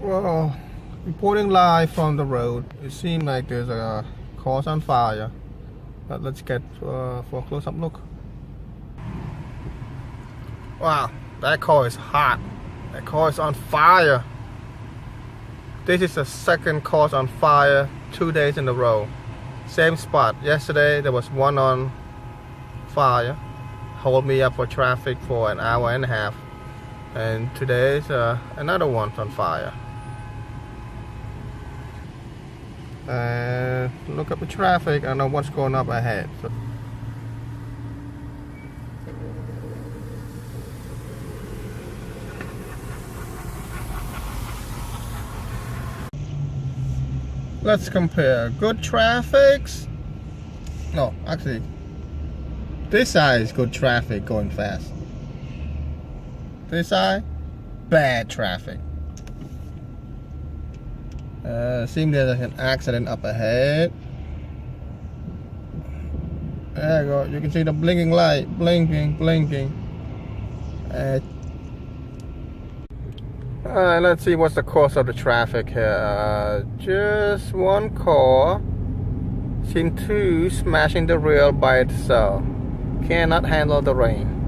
Well, reporting live from the road. It seems like there's a cars on fire. But let's get for a close-up look. Wow, that car is hot. That car is on fire. This is the second car on fire 2 days in a row. Same spot. Yesterday there was one on fire. Hold me up for traffic for an hour and a half. And today's another one on fire. Look at the traffic. I don't know what's going up ahead. So let's compare good traffics. No, actually, this side is good traffic going fast. This side, bad traffic. Seems there's an accident up ahead. There you go. You can see the blinking light, blinking. Let's see what's the cause of the traffic here. Just one car seemed to smashing the rail by itself. Cannot handle the rain.